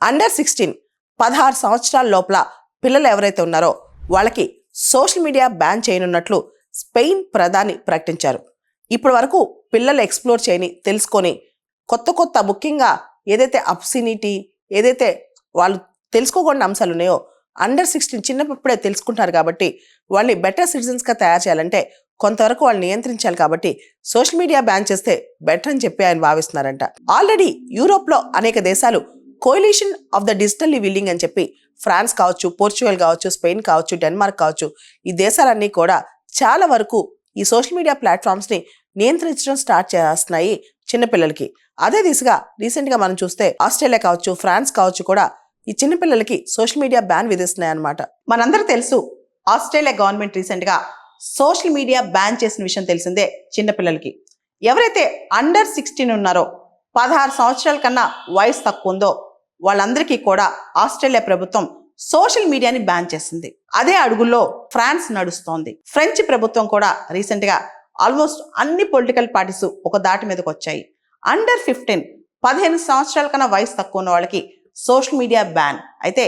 Under 16 16 సంవత్సరాల లోపల పిల్లలు ఎవరైతే ఉన్నారో వాళ్ళకి సోషల్ మీడియా బ్యాన్ చేయనున్నట్లు స్పెయిన్ ప్రధాని ప్రకటించారు. ఇప్పటి వరకు పిల్లలు ఎక్స్ప్లోర్ చేయని తెలుసుకొని కొత్త ముఖ్యంగా ఏదైతే అబ్సినిటీ ఏదైతే వాళ్ళు తెలుసుకోకుండా అంశాలు ఉన్నాయో అండర్ 16 చిన్నప్పుడే తెలుసుకుంటారు కాబట్టి వాళ్ళని బెటర్ సిటిజన్స్గా తయారు చేయాలంటే కొంతవరకు వాళ్ళు నియంత్రించాలి కాబట్టి సోషల్ మీడియా బ్యాన్ చేస్తే బెటర్ అని చెప్పి ఆయన భావిస్తున్నారంట. ఆల్రెడీ యూరోప్లో అనేక దేశాలు coalition of the digitally willing అని చెప్పి ఫ్రాన్స్ కావచ్చు, పోర్చుగల్ కావచ్చు, స్పెయిన్ కావచ్చు, డెన్మార్క్ కావచ్చు, ఈ దేశాలన్నీ కూడా చాలా వరకు ఈ సోషల్ మీడియా ప్లాట్ఫామ్స్ని నియంత్రించడం స్టార్ట్ చేస్తున్నాయి చిన్నపిల్లలకి. అదే దిశగా రీసెంట్గా మనం చూస్తే ఆస్ట్రేలియా కావచ్చు, ఫ్రాన్స్ కావచ్చు కూడా ఈ చిన్నపిల్లలకి సోషల్ మీడియా బ్యాన్ విధిస్తున్నాయి అన్నమాట. మనందరూ తెలుసు ఆస్ట్రేలియా గవర్నమెంట్ రీసెంట్గా సోషల్ మీడియా బ్యాన్ చేసిన విషయం తెలిసిందే. చిన్నపిల్లలకి ఎవరైతే అండర్ 16 ఉన్నారో 16 సంవత్సరాల కన్నా వయసు తక్కువ ఉందో వాళ్ళందరికీ కూడా ఆస్ట్రేలియా ప్రభుత్వం సోషల్ మీడియాని బ్యాన్ చేసింది. అదే అడుగుల్లో ఫ్రాన్స్ నడుస్తోంది. ఫ్రెంచ్ ప్రభుత్వం కూడా రీసెంట్గా ఆల్మోస్ట్ అన్ని పొలిటికల్ పార్టీస్ ఒక దాటి మీదకి వచ్చాయి. అండర్ 15 సంవత్సరాల కన్నా వయసు తక్కువ ఉన్న వాళ్ళకి సోషల్ మీడియా బ్యాన్ అయితే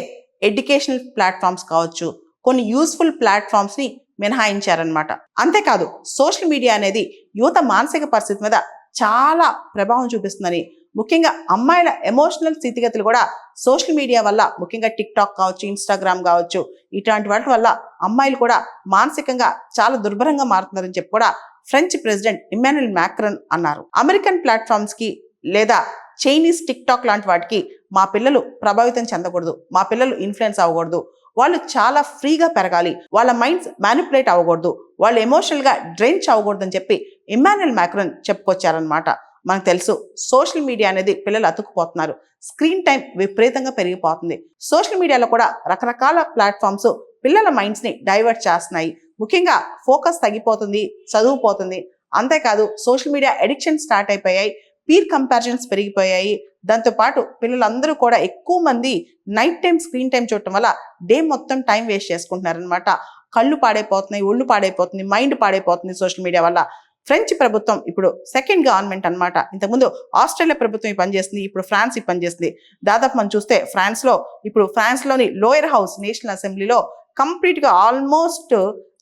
ఎడ్యుకేషనల్ ప్లాట్ఫామ్స్ కావచ్చు, కొన్ని యూస్ఫుల్ ప్లాట్ఫామ్స్ని మినహాయించారనమాట. అంతేకాదు సోషల్ మీడియా అనేది యువత మానసిక పరిస్థితి మీద చాలా ప్రభావం చూపిస్తుందని, ముఖ్యంగా అమ్మాయిల ఎమోషనల్ స్థితిగతులు కూడా సోషల్ మీడియా వల్ల, ముఖ్యంగా టిక్ టాక్ కావచ్చు, ఇన్స్టాగ్రామ్ కావచ్చు, ఇట్లాంటి వాటి వల్ల అమ్మాయిలు కూడా మానసికంగా చాలా దుర్భరంగా మారుతున్నారని చెప్పి కూడా ఫ్రెంచ్ ప్రెసిడెంట్ ఇమ్మాన్యుయల్ మ్యాక్రాన్ అన్నారు. అమెరికన్ ప్లాట్ఫామ్స్ కి లేదా చైనీస్ టిక్ టాక్ లాంటి వాటికి మా పిల్లలు ప్రభావితం చెందకూడదు, మా పిల్లలు ఇన్ఫ్లుయెన్స్ అవ్వకూడదు, వాళ్ళు చాలా ఫ్రీగా పెరగాలి, వాళ్ళ మైండ్స్ మ్యానిపులేట్ అవ్వకూడదు, వాళ్ళు ఎమోషనల్గా డ్రెంచ్ అవ్వకూడదు అని చెప్పి ఇమ్మాన్యుయల్ మ్యాక్రాన్ చెప్పుకొచ్చారనమాట. మనకు తెలుసు సోషల్ మీడియా అనేది పిల్లలు అతుక్కుపోతున్నారు, స్క్రీన్ టైం విపరీతంగా పెరిగిపోతుంది. సోషల్ మీడియాలో కూడా రకరకాల ప్లాట్ఫామ్స్ పిల్లల మైండ్స్ని డైవర్ట్ చేస్తున్నాయి. ముఖ్యంగా ఫోకస్ తగ్గిపోతుంది, చదువు పోతుంది. అంతేకాదు సోషల్ మీడియా అడిక్షన్ స్టార్ట్ అయిపోయాయి, పీర్ కంపారిజన్స్ పెరిగిపోయాయి. దాంతోపాటు పిల్లలందరూ కూడా ఎక్కువ మంది నైట్ టైం స్క్రీన్ టైం చూడటం వల్ల డే మొత్తం టైం వేస్ట్ చేసుకుంటున్నారనమాట. కళ్ళు పాడైపోతున్నాయి, ఒళ్ళు పాడైపోతుంది, మైండ్ పాడైపోతుంది సోషల్ మీడియా వల్ల. ఫ్రెంచ్ ప్రభుత్వం ఇప్పుడు సెకండ్ గవర్నమెంట్ అనమాట. ఇంతకుముందు ఆస్ట్రేలియా ప్రభుత్వం ఈ పనిచేస్తుంది, ఇప్పుడు ఫ్రాన్స్ ఈ పనిచేస్తుంది. దాదాపు మనం చూస్తే ఫ్రాన్స్లోని లోయర్ హౌస్ నేషనల్ అసెంబ్లీలో కంప్లీట్గా ఆల్మోస్ట్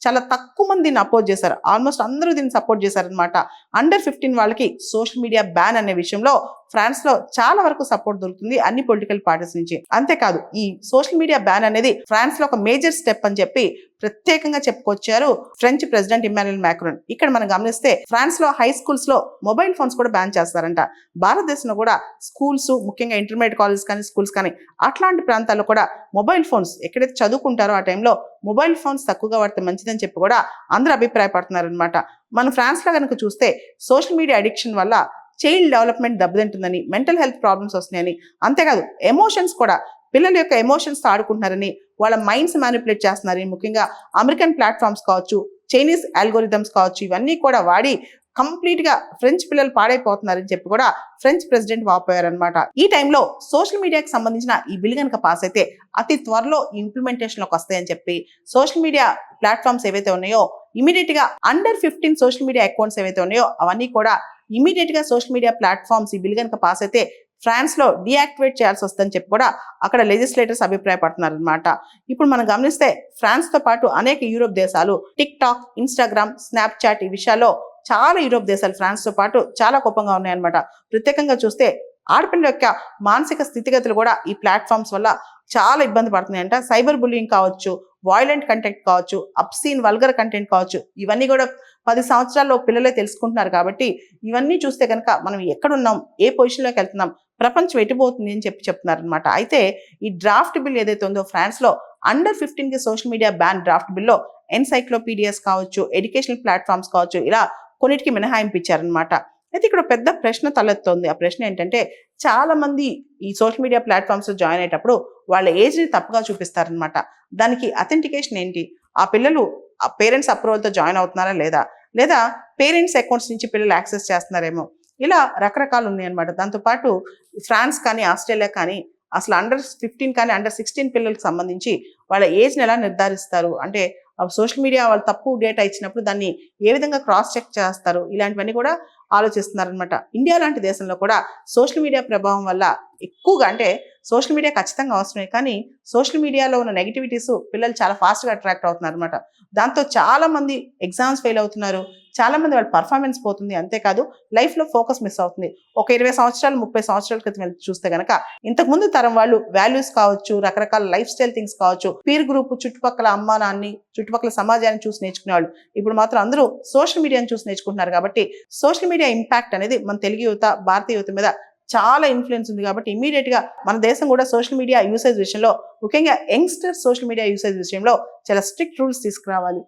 చాలా తక్కువ మంది దీన్ని అపోజ్ చేశారు, ఆల్మోస్ట్ అందరూ దీన్ని సపోర్ట్ చేశారనమాట. అండర్ 15 వాళ్ళకి సోషల్ మీడియా బ్యాన్ అనే విషయంలో ఫ్రాన్స్ లో చాలా వరకు సపోర్ట్ దొరుకుతుంది అన్ని పొలిటికల్ పార్టీస్ నుంచి. అంతేకాదు ఈ సోషల్ మీడియా బ్యాన్ అనేది ఫ్రాన్స్ లో ఒక మేజర్ స్టెప్ అని చెప్పి ప్రత్యేకంగా చెప్పుకొచ్చారు ఫ్రెంచ్ ప్రెసిడెంట్ ఇమ్మాన్యుయల్ మ్యాక్రాన్. ఇక్కడ మనం గమనిస్తే ఫ్రాన్స్ లో హై స్కూల్స్ లో మొబైల్ ఫోన్స్ కూడా బ్యాన్ చేస్తారంట. భారతదేశంలో కూడా స్కూల్స్, ముఖ్యంగా ఇంటర్మీడియట్ కాలేజెస్ కానీ స్కూల్స్ కానీ అట్లాంటి ప్రాంతాల్లో కూడా మొబైల్ ఫోన్స్ ఎక్కడైతే చదువుకుంటారో ఆ టైంలో మొబైల్ ఫోన్స్ తక్కువగా వాడితే మంచిదని చెప్పి కూడా అందరూ అభిప్రాయపడుతున్నారనమాట. మనం ఫ్రాన్స్ లో కనుక చూస్తే సోషల్ మీడియా అడిక్షన్ వల్ల చైల్డ్ డెవలప్మెంట్ దెబ్బతింటుందని, మెంటల్ హెల్త్ ప్రాబ్లమ్స్ వస్తున్నాయని, అంతేకాదు ఎమోషన్స్ కూడా పిల్లల యొక్క ఎమోషన్స్ ఆడుకుంటున్నారని, వాళ్ళ మైండ్స్ మ్యానిపులేట్ చేస్తున్నారని, ముఖ్యంగా అమెరికన్ ప్లాట్ఫామ్స్ కావచ్చు, చైనీస్ ఆల్గోరిథమ్స్ కావచ్చు, ఇవన్నీ కూడా వాడి కంప్లీట్గా ఫ్రెంచ్ పిల్లలు పాడైపోతున్నారని చెప్పి కూడా ఫ్రెంచ్ ప్రెసిడెంట్ వాపోయారనమాట. ఈ టైంలో సోషల్ మీడియాకి సంబంధించిన ఈ బిల్ కనుక పాస్ అయితే అతి త్వరలో ఇంప్లిమెంటేషన్లోకి వస్తాయని చెప్పి సోషల్ మీడియా ప్లాట్ఫామ్స్ ఏవైతే ఉన్నాయో ఇమీడియట్ గా అండర్ 15 సోషల్ మీడియా అకౌంట్స్ ఏవైతే ఉన్నాయో అవన్నీ కూడా ఇమీడియట్ గా సోషల్ మీడియా ప్లాట్ఫామ్స్ ఈ బిల్ కనుక పాస్ అయితే ఫ్రాన్స్ లో డీయాక్టివేట్ చేయాల్సి వస్తుందని చెప్పి కూడా అక్కడ లెజిస్లేటర్స్ అభిప్రాయపడుతున్నారు అనమాట. ఇప్పుడు మనం గమనిస్తే ఫ్రాన్స్ తో పాటు అనేక యూరోప్ దేశాలు టిక్ టాక్, ఇన్స్టాగ్రామ్, స్నాప్చాట్ ఈ విషయాల్లో చాలా యూరోప్ దేశాలు ఫ్రాన్స్ తో పాటు చాలా కోపంగా ఉన్నాయన్నమాట. ప్రత్యేకంగా చూస్తే ఆడపిల్లల యొక్క మానసిక స్థితిగతులు కూడా ఈ ప్లాట్ఫామ్స్ వల్ల చాలా ఇబ్బంది పడుతున్నాయంట. సైబర్ బుల్లింగ్ కావచ్చు, వాయిలెంట్ కంటెంట్ కావచ్చు, అబ్సీన్ వల్గర్ కంటెంట్ కావచ్చు, ఇవన్నీ కూడా 10 సంవత్సరాల్లో పిల్లలే తెలుసుకుంటున్నారు. కాబట్టి ఇవన్నీ చూస్తే కనుక మనం ఎక్కడున్నాం, ఏ పొజిషన్లోకి వెళ్తున్నాం, ప్రపంచం ఎటుపోతుంది అని చెప్తున్నారు అనమాట. అయితే ఈ డ్రాఫ్ట్ బిల్ ఏదైతే ఉందో ఫ్రాన్స్ లో అండర్ 15 కి సోషల్ మీడియా బ్యాన్ డ్రాఫ్ట్ బిల్లో ఎన్సైక్లోపీడియాస్ కావచ్చు, ఎడ్యుకేషనల్ ప్లాట్ఫామ్స్ కావచ్చు, ఇలా కొన్నిటికి మినహాయింపు ఇచ్చారనమాట. అయితే ఇక్కడ పెద్ద ప్రశ్న తలెత్తుంది. ఆ ప్రశ్న ఏంటంటే చాలా మంది ఈ సోషల్ మీడియా ప్లాట్ఫామ్స్ లో జాయిన్ అయ్యేటప్పుడు వాళ్ళ ఏజ్ ని తప్పుగా చూపిస్తారనమాట. దానికి అథెంటికేషన్ ఏంటి, ఆ పిల్లలు ఆ పేరెంట్స్ అప్రూవల్ తో జాయిన్ అవుతున్నారా లేదా పేరెంట్స్ అకౌంట్స్ నుంచి పిల్లలు యాక్సెస్ చేస్తున్నారేమో, ఇలా రకరకాలు ఉన్నాయన్నమాట. దాంతోపాటు ఫ్రాన్స్ కానీ ఆస్ట్రేలియా కానీ అసలు అండర్ 15 కానీ అండర్ 16 పిల్లలకు సంబంధించి వాళ్ళ ఏజ్ని ఎలా నిర్ధారిస్తారు, అంటే సోషల్ మీడియా వాళ్ళు తప్పు డేటా ఇచ్చినప్పుడు దాన్ని ఏ విధంగా క్రాస్ చెక్ చేస్తారు, ఇలాంటివన్నీ కూడా ఆలోచిస్తున్నారనమాట. ఇండియా లాంటి దేశంలో కూడా సోషల్ మీడియా ప్రభావం వల్ల ఎక్కువగా అంటే సోషల్ మీడియా ఖచ్చితంగా అవసరమే, కానీ సోషల్ మీడియాలో ఉన్న నెగిటివిటీస్ పిల్లలు చాలా ఫాస్ట్గా అట్రాక్ట్ అవుతున్నారు అనమాట. దాంతో చాలా మంది ఎగ్జామ్స్ ఫెయిల్ అవుతున్నారు, చాలా మంది వాళ్ళ పర్ఫార్మెన్స్ పోతుంది, అంతేకాదు లైఫ్లో ఫోకస్ మిస్ అవుతుంది. ఒక 20 సంవత్సరాలు 30 సంవత్సరాల క్రితం వెళ్ళి చూస్తే గనక ఇంతకుముందు తరం వాళ్ళు వాల్యూస్ కావచ్చు, రకరకాల లైఫ్ స్టైల్ థింగ్స్ కావచ్చు, పీర్ గ్రూప్, చుట్టుపక్కల అమ్మా నాన్ని, చుట్టుపక్కల సమాజాన్ని చూసి నేర్చుకునేవాళ్ళు. ఇప్పుడు మాత్రం అందరూ సోషల్ మీడియాని చూసి నేర్చుకుంటున్నారు. కాబట్టి సోషల్ మీడియా ఇంపాక్ట్ అనేది మన తెలుగు యువత, భారతీయ యువత మీద చాలా ఇన్ఫ్లుయెన్స్ ఉంది. కాబట్టి ఇమీడియట్ గా మన దేశం కూడా సోషల్ మీడియా యూసేజ్ విషయంలో, ముఖ్యంగా యంగ్స్టర్స్ సోషల్ మీడియా యూసేజ్ విషయంలో చాలా స్ట్రిక్ట్ రూల్స్ తీసుకురావాలి.